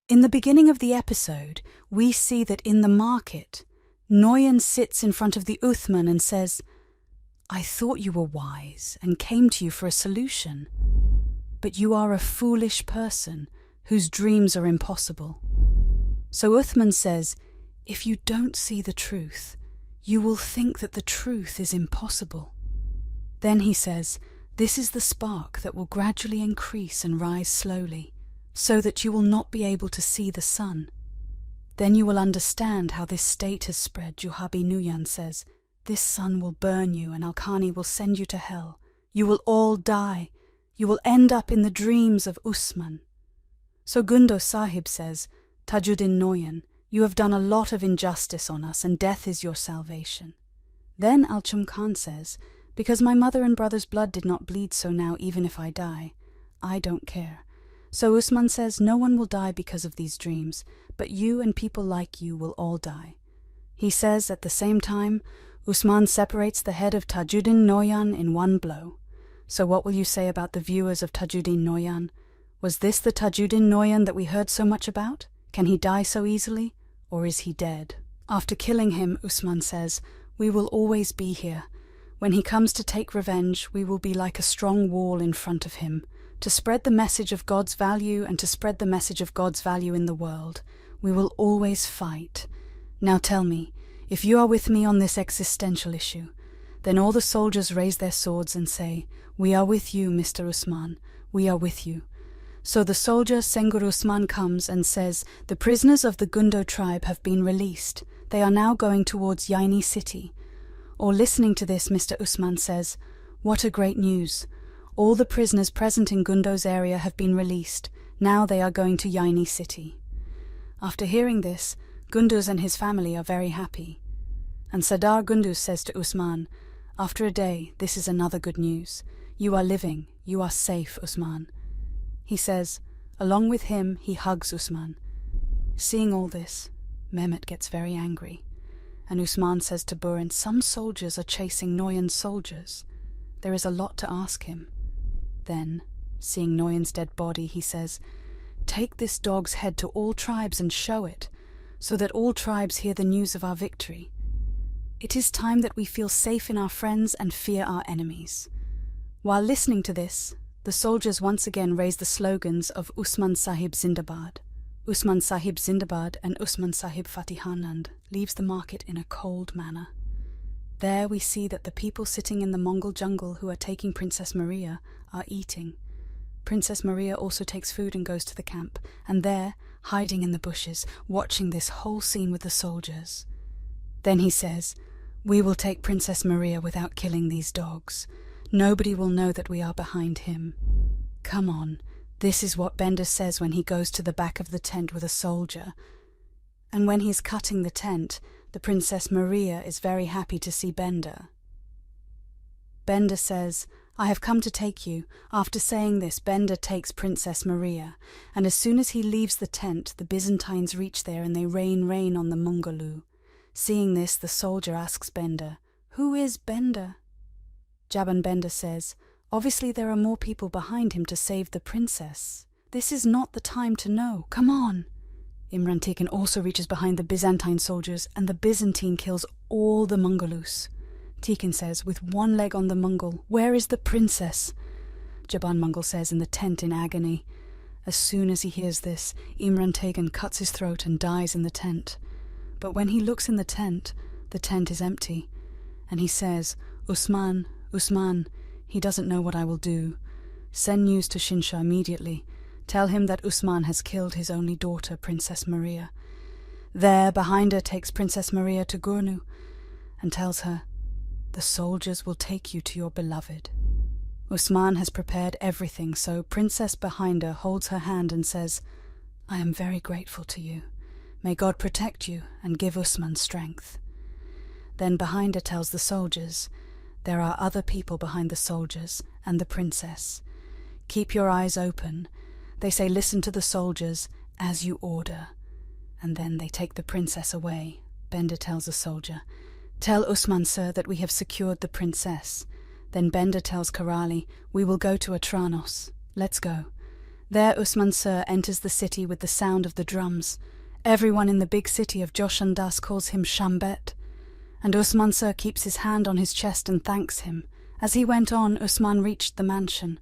In the beginning of the episode, we see that in the market, Noyan sits in front of the Uthman and says, "I thought you were wise and came to you for a solution, but you are a foolish person whose dreams are impossible." So Uthman says, "If you don't see the truth, you will think that the truth is impossible." Then he says, "This is the spark that will gradually increase and rise slowly, so that you will not be able to see the sun. Then you will understand how this state has spread." Juhabi Nuyan says, "This sun will burn you and Al-Khani will send you to hell. You will all die. You will end up in the dreams of Osman." So Gundo Sahib says, "Tajuddin Noyan, you have done a lot of injustice on us and death is your salvation." Then Alchum Khan says, "Because my mother and brother's blood did not bleed, so now even if I die, I don't care." So Osman says, "No one will die because of these dreams, but you and people like you will all die." He says at the same time, Osman separates the head of Tajuddin Noyan in one blow. So what will you say about the viewers of Tajuddin Noyan? Was this the Tajuddin Noyan that we heard so much about? Can he die so easily, or is he dead? After killing him, Osman says, "We will always be here. When he comes to take revenge, we will be like a strong wall in front of him, to spread the message of God's value and to spread the message of God's value in the world. We will always fight. Now tell me, if you are with me on this existential issue." Then all the soldiers raise their swords and say, "We are with you, Mr. Osman. We are with you." So the soldier Sengur Osman comes and says, "The prisoners of the Gundo tribe have been released. They are now going towards Yaini city." Or listening to this, Mr. Osman says, "What a great news. All the prisoners present in Gundo's area have been released. Now they are going to Yaini city." After hearing this, Gunduz and his family are very happy. And Sardar Gunduz says to Osman, "After a day, this is another good news. You are living. You are safe, Osman." He says, along with him, he hugs Osman. Seeing all this, Mehmet gets very angry. And Osman says to Burin, "Some soldiers are chasing Noyan's soldiers. There is a lot to ask him." Then, seeing Noyan's dead body, he says, "Take this dog's head to all tribes and show it, so that all tribes hear the news of our victory. It is time that we feel safe in our friends and fear our enemies." While listening to this, the soldiers once again raise the slogans of Usman Sahib Zindabad. Usman Sahib Zindabad and Usman Sahib Fatihanand leaves the market in a cold manner. There we see that the people sitting in the Mongol jungle who are taking Princess Maria are eating. Princess Maria also takes food and goes to the camp, and there, hiding in the bushes, watching this whole scene with the soldiers. Then he says, "We will take Princess Maria without killing these dogs. Nobody will know that we are behind him. Come on." This is what Bender says when he goes to the back of the tent with a soldier. And when he's cutting the tent, the Princess Maria is very happy to see Bender. Bender says, "I have come to take you." After saying this, Bender takes Princess Maria, and as soon as he leaves the tent, the Byzantines reach there and they rain on the Mongolu. Seeing this, the soldier asks Bender, "Who is Bender?" Jaban Bender says, "Obviously there are more people behind him to save the princess. This is not the time to know. Come on." Imran Tikin also reaches behind the Byzantine soldiers, and the Byzantine kills all the Mongolus. Tikin says, with one leg on the Mongol, "Where is the princess?" Jaban Mongol says in the tent in agony. As soon as he hears this, Imran Tegan cuts his throat and dies in the tent. But when he looks in the tent is empty, and he says, "Osman, Osman, he doesn't know what I will do. Send news to Shinsha immediately. Tell him that Osman has killed his only daughter, Princess Maria." There, behind her, takes Princess Maria to Gurnu and tells her, "The soldiers will take you to your beloved." Osman has prepared everything, so Princess behind her holds her hand and says, "I am very grateful to you. May God protect you and give Osman strength." Then behind her tells the soldiers, "There are other people behind the soldiers and the princess. Keep your eyes open." They say, "Listen to the soldiers as you order." And then they take the princess away. Bender tells the soldier, "Tell Osman, sir, that we have secured the princess." Then Bender tells Karali, "We will go to Atranos. Let's go." There Usman Sir enters the city with the sound of the drums. Everyone in the big city of Joshandas calls him Shambet, and Usman Sir keeps his hand on his chest and thanks him. As he went on, Usman reached the mansion.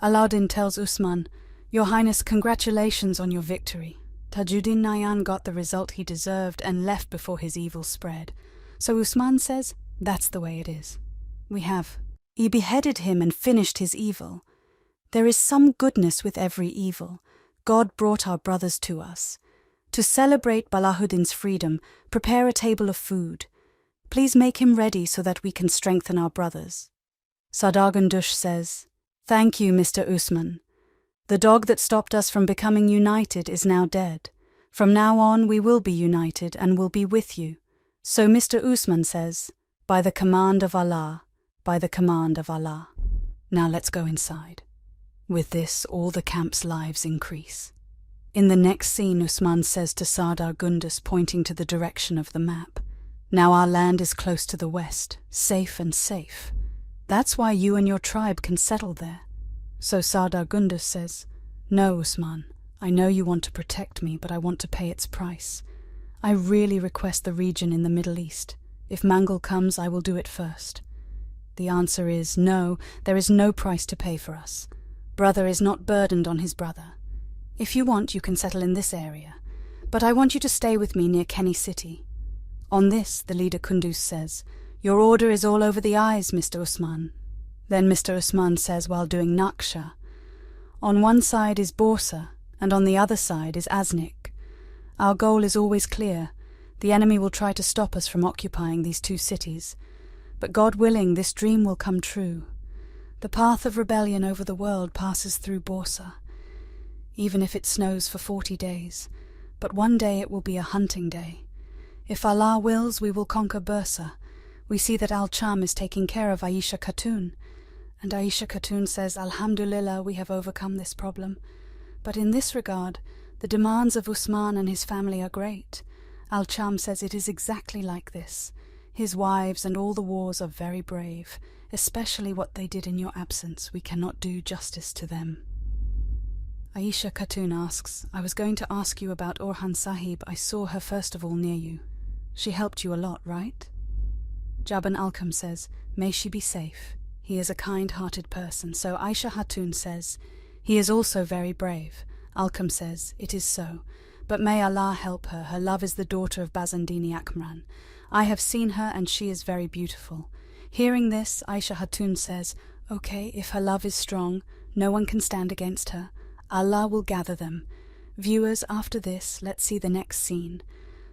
Alauddin tells Usman, "Your Highness, congratulations on your victory." Tajuddin Nayan got the result he deserved and left before his evil spread. So Usman says, that's the way it is. He beheaded him and finished his evil. There is some goodness with every evil. God brought our brothers to us. To celebrate Balahuddin's freedom, prepare a table of food. Please make him ready so that we can strengthen our brothers. Sardar Gundush says, "Thank you, Mr. Usman. The dog that stopped us from becoming united is now dead. From now on we will be united and will be with you." So Mr. Usman says, "By the command of Allah, by the command of Allah." Now let's go inside. With this, all the camp's lives increase. In the next scene, Usman says to Sardar Gundus, pointing to the direction of the map, "Now our land is close to the west, safe and safe. That's why you and your tribe can settle there." So Sardar Gundus says, "No, Usman, I know you want to protect me, but I want to pay its price. I really request the region in the Middle East. If Mangal comes, I will do it first." The answer is, no, there is no price to pay for us. Brother is not burdened on his brother. If you want, you can settle in this area, but I want you to stay with me near Kenny City. On this, the leader Kunduz says, "Your order is all over the eyes, Mr. Usman." Then Mr. Usman says while doing Naksha, "On one side is Borsa, and on the other side is Aznik. Our goal is always clear. The enemy will try to stop us from occupying these two cities. But God willing, this dream will come true. The path of rebellion over the world passes through Borsa, even if it snows for 40 days. But one day it will be a hunting day. If Allah wills, we will conquer Bursa. We see that Al-Cham is taking care of Aisha Khatun. And Aisha Khatun says, Alhamdulillah, we have overcome this problem. But in this regard, the demands of Usman and his family are great. Al-Cham says it is exactly like this. His wives and all the wars are very brave, especially what they did in your absence. We cannot do justice to them." Aisha Khatun asks, "I was going to ask you about Orhan Sahib. I saw her first of all near you. She helped you a lot, right?" Jaban Alkam says, "May she be safe. He is a kind-hearted person." So Aisha Khatun says, "He is also very brave." Alkam says, "It is so. But may Allah help her. Her love is the daughter of Bazandini Akmran. I have seen her and she is very beautiful." Hearing this, Aisha Khatun says, "Okay, if her love is strong, no one can stand against her. Allah will gather them." Viewers, after this, let's see the next scene.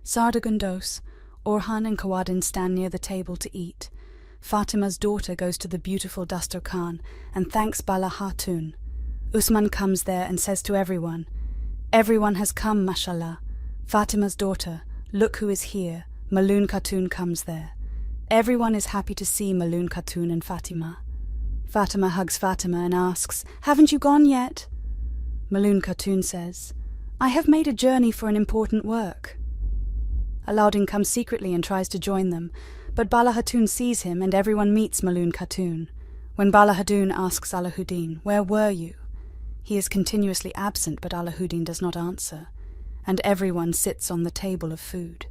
Sardar Gundos, Orhan and Kawadin stand near the table to eat. Fatima's daughter goes to the beautiful Dastur Khan and thanks Bala Hatun. Usman comes there and says to everyone, "Everyone has come, mashallah. Fatima's daughter, look who is here." Maloon Khatun comes there. Everyone is happy to see Maloon Khatun and Fatima. Fatima hugs Fatima and asks, "Haven't you gone yet?" Maloon Khatun says, "I have made a journey for an important work." Alauddin comes secretly and tries to join them, but Bala Hatun sees him and everyone meets Maloon Khatun. When Bala Hatun asks Alauddin, "Where were you?" he is continuously absent, but Alauddin does not answer, and everyone sits on the table of food.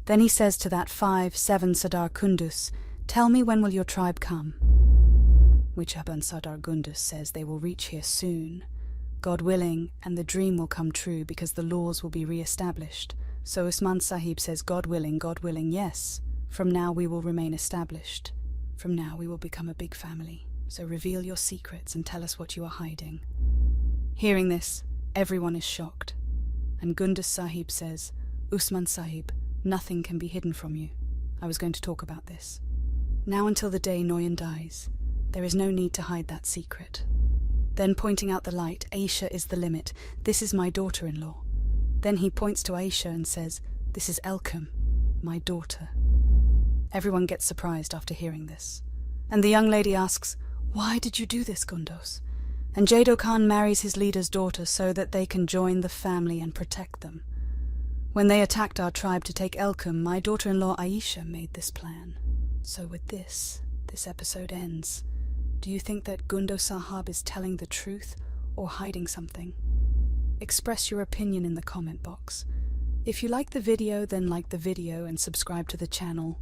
Then he says to that 5-7 Sardar Kundus, "Tell me, when will your tribe come?" Which Aban Sardar Gundus says they will reach here soon, God willing, and the dream will come true because the laws will be re-established. So Usman Sahib says, God willing, yes. From now we will remain established. From now we will become a big family. So reveal your secrets and tell us what you are hiding." Hearing this, everyone is shocked. And Gundus Sahib says, "Usman Sahib, nothing can be hidden from you. I was going to talk about this. Now until the day Noyan dies, there is no need to hide that secret." Then pointing out the light, "Aisha is the limit. This is my daughter-in-law." Then he points to Aisha and says, "This is Elkum, my daughter." Everyone gets surprised after hearing this. And the young lady asks, "Why did you do this, Gundos?" And Jado Khan marries his leader's daughter so that they can join the family and protect them. When they attacked our tribe to take Elkum, my daughter-in-law Aisha made this plan. So with this episode ends. Do you think that Gundo Sahab is telling the truth or hiding something? Express your opinion in the comment box. If you like the video, then like the video and subscribe to the channel.